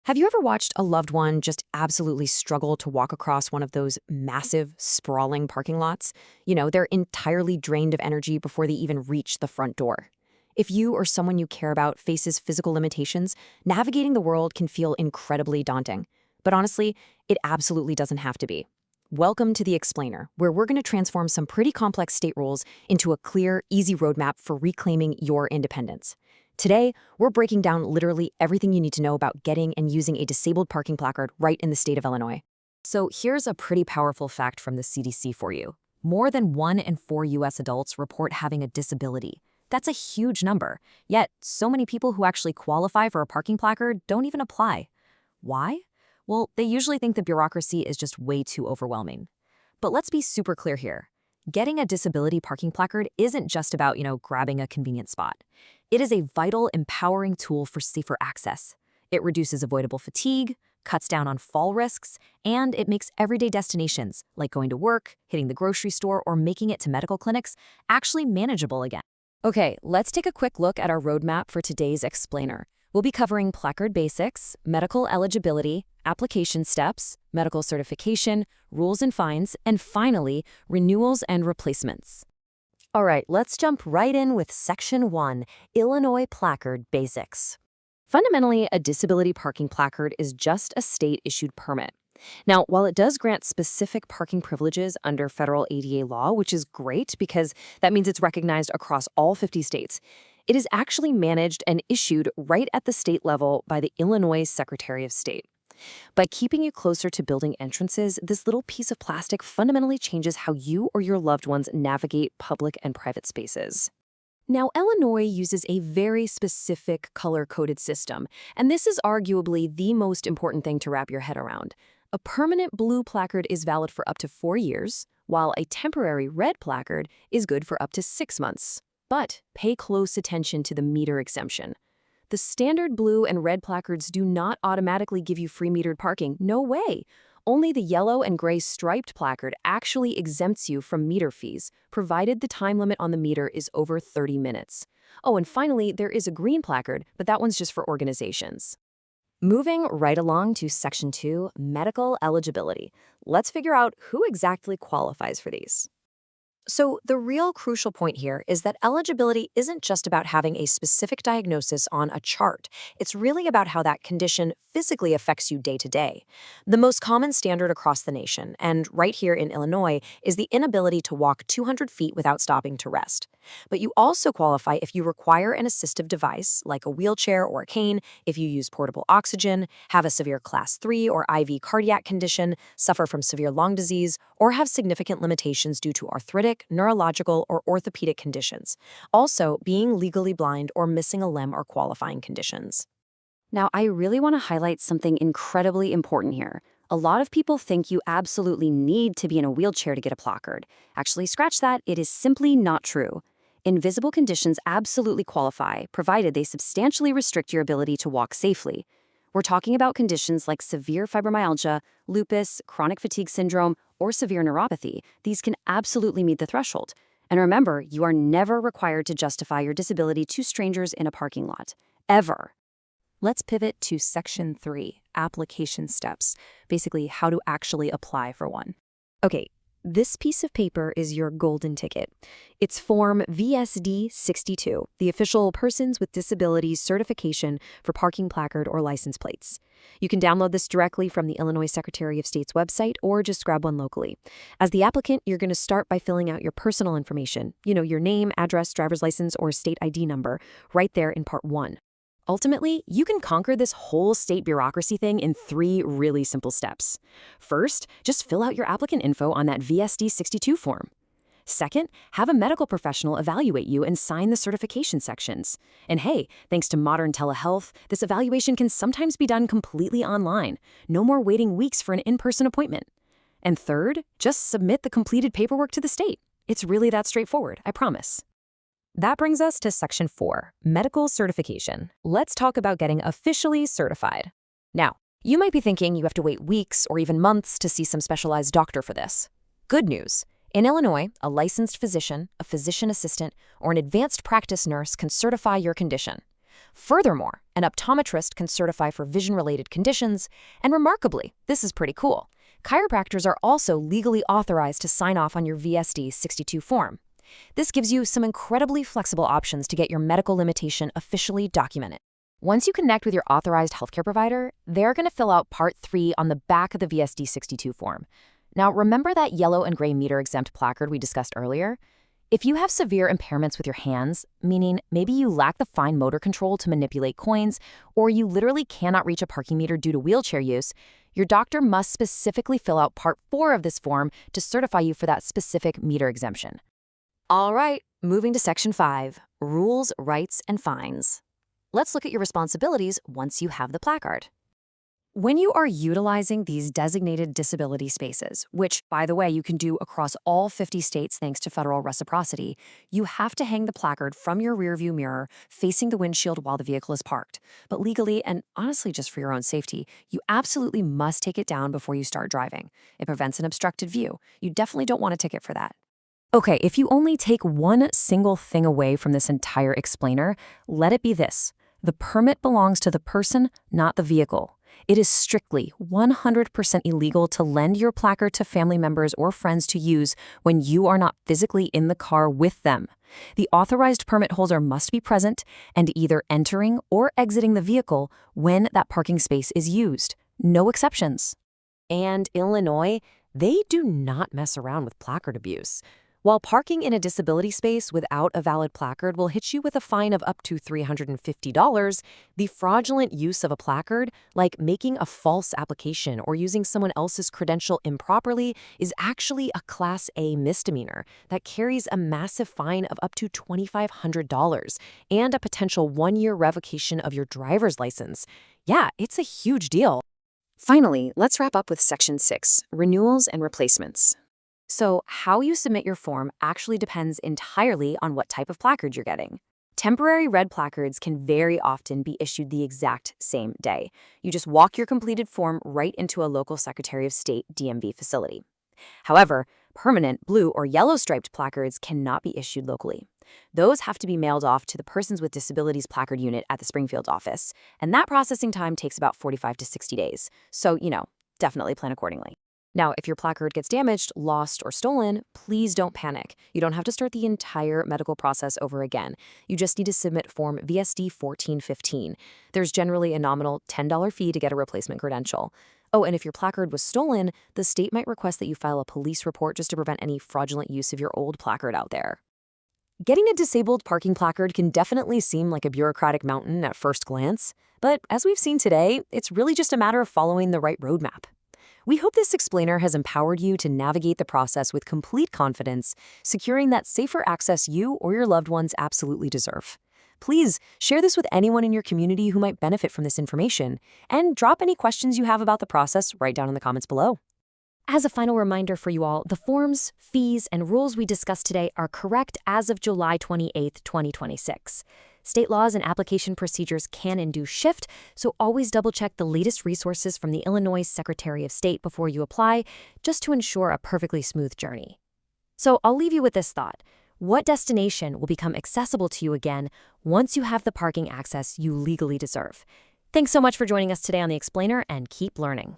Have you ever watched a loved one just absolutely struggle to walk across one of those massive, sprawling parking lots? They're entirely drained of energy before they even reach the front door. If you or someone you care about faces physical limitations, navigating the world can feel incredibly daunting. But honestly, it absolutely doesn't have to be. Welcome to The Explainer, where we're going to transform some pretty complex state rules into a clear, easy roadmap for reclaiming your independence. Today, we're breaking down literally everything you need to know about getting and using a disabled parking placard right in the state of Illinois. So here's a pretty powerful fact from the CDC for you. More than 1 in 4 U.S. adults report having a disability. That's a huge number. Yet, so many people who actually qualify for a parking placard don't even apply. Why? Well, they usually think the bureaucracy is just way too overwhelming. But let's be super clear here. Getting a disability parking placard isn't just about, grabbing a convenient spot. It is a vital, empowering tool for safer access. It reduces avoidable fatigue, cuts down on fall risks, and it makes everyday destinations, like going to work, hitting the grocery store, or making it to medical clinics, actually manageable again. Okay, let's take a quick look at our roadmap for today's explainer. We'll be covering placard basics, medical eligibility, application steps, medical certification, rules and fines, and finally, renewals and replacements. All right, let's jump right in with Section 1, Illinois Placard Basics. Fundamentally, a disability parking placard is just a state-issued permit. Now, while it does grant specific parking privileges under federal ADA law, which is great because that means it's recognized across all 50 states, it is actually managed and issued right at the state level by the Illinois Secretary of State. By keeping you closer to building entrances, this little piece of plastic fundamentally changes how you or your loved ones navigate public and private spaces. Now, Illinois uses a very specific color-coded system, and this is arguably the most important thing to wrap your head around. A permanent blue placard is valid for up to 4 years, while a temporary red placard is good for up to 6 months. But pay close attention to the meter exemption. The standard blue and red placards do not automatically give you free metered parking. No way. Only the yellow and gray striped placard actually exempts you from meter fees, provided the time limit on the meter is over 30 minutes. Oh, and finally, there is a green placard, but that one's just for organizations. Moving right along to Section 2, medical eligibility. Let's figure out who exactly qualifies for these. So the real crucial point here is that eligibility isn't just about having a specific diagnosis on a chart. It's really about how that condition physically affects you day to day. The most common standard across the nation, and right here in Illinois, is the inability to walk 200 feet without stopping to rest. But you also qualify if you require an assistive device, like a wheelchair or a cane, if you use portable oxygen, have a severe Class 3 or IV cardiac condition, suffer from severe lung disease, or have significant limitations due to arthritic, neurological, or orthopedic conditions. Also, being legally blind or missing a limb are qualifying conditions. Now, I really want to highlight something incredibly important here. A lot of people think you absolutely need to be in a wheelchair to get a placard. Actually, scratch that, it is simply not true. Invisible conditions absolutely qualify, provided they substantially restrict your ability to walk safely. We're talking about conditions like severe fibromyalgia, lupus, chronic fatigue syndrome, or severe neuropathy. These can absolutely meet the threshold. And remember, you are never required to justify your disability to strangers in a parking lot. Ever. Let's pivot to Section 3, application steps. Basically, how to actually apply for one. Okay, this piece of paper is your golden ticket. It's Form VSD-62, the official Persons with Disabilities Certification for Parking Placard or License Plates. You can download this directly from the Illinois Secretary of State's website or just grab one locally. As the applicant, you're going to start by filling out your personal information, your name, address, driver's license, or state ID number, right there in Part 1. Ultimately, you can conquer this whole state bureaucracy thing in 3 really simple steps. First, just fill out your applicant info on that VSD-62 form. Second, have a medical professional evaluate you and sign the certification sections. And hey, thanks to modern telehealth, this evaluation can sometimes be done completely online. No more waiting weeks for an in-person appointment. And third, just submit the completed paperwork to the state. It's really that straightforward, I promise. That brings us to Section 4, medical certification. Let's talk about getting officially certified. Now, you might be thinking you have to wait weeks or even months to see some specialized doctor for this. Good news. In Illinois, a licensed physician, a physician assistant, or an advanced practice nurse can certify your condition. Furthermore, an optometrist can certify for vision-related conditions, and remarkably, this is pretty cool, chiropractors are also legally authorized to sign off on your VSD-62 form. This gives you some incredibly flexible options to get your medical limitation officially documented. Once you connect with your authorized healthcare provider, they're going to fill out Part 3 on the back of the VSD-62 form. Now, remember that yellow and gray meter-exempt placard we discussed earlier? If you have severe impairments with your hands, meaning maybe you lack the fine motor control to manipulate coins, or you literally cannot reach a parking meter due to wheelchair use, your doctor must specifically fill out Part 4 of this form to certify you for that specific meter exemption. All right, moving to Section 5, Rules, Rights, and Fines. Let's look at your responsibilities once you have the placard. When you are utilizing these designated disability spaces, which, by the way, you can do across all 50 states thanks to federal reciprocity, you have to hang the placard from your rearview mirror facing the windshield while the vehicle is parked. But legally, and honestly just for your own safety, you absolutely must take it down before you start driving. It prevents an obstructed view. You definitely don't want a ticket for that. Okay, if you only take one single thing away from this entire explainer, let it be this. The permit belongs to the person, not the vehicle. It is strictly 100% illegal to lend your placard to family members or friends to use when you are not physically in the car with them. The authorized permit holder must be present and either entering or exiting the vehicle when that parking space is used. No exceptions. And Illinois, they do not mess around with placard abuse. While parking in a disability space without a valid placard will hit you with a fine of up to $350, the fraudulent use of a placard, like making a false application or using someone else's credential improperly, is actually a Class A misdemeanor that carries a massive fine of up to $2,500 and a potential 1-year revocation of your driver's license. Yeah, it's a huge deal. Finally, let's wrap up with Section 6, Renewals and Replacements. So, how you submit your form actually depends entirely on what type of placard you're getting. Temporary red placards can very often be issued the exact same day. You just walk your completed form right into a local Secretary of State DMV facility. However, permanent blue or yellow striped placards cannot be issued locally. Those have to be mailed off to the Persons with Disabilities Placard Unit at the Springfield office, and that processing time takes about 45 to 60 days. So, definitely plan accordingly. Now, if your placard gets damaged, lost, or stolen, please don't panic. You don't have to start the entire medical process over again. You just need to submit Form VSD 1415. There's generally a nominal $10 fee to get a replacement credential. Oh, and if your placard was stolen, the state might request that you file a police report just to prevent any fraudulent use of your old placard out there. Getting a disabled parking placard can definitely seem like a bureaucratic mountain at first glance, but as we've seen today, it's really just a matter of following the right roadmap. We hope this explainer has empowered you to navigate the process with complete confidence, securing that safer access you or your loved ones absolutely deserve. Please share this with anyone in your community who might benefit from this information, and drop any questions you have about the process right down in the comments below. As a final reminder for you all, the forms, fees, and rules we discussed today are correct as of July 28, 2026. State laws and application procedures can and do shift, so always double-check the latest resources from the Illinois Secretary of State before you apply, just to ensure a perfectly smooth journey. So I'll leave you with this thought. What destination will become accessible to you again once you have the parking access you legally deserve? Thanks so much for joining us today on The Explainer, and keep learning.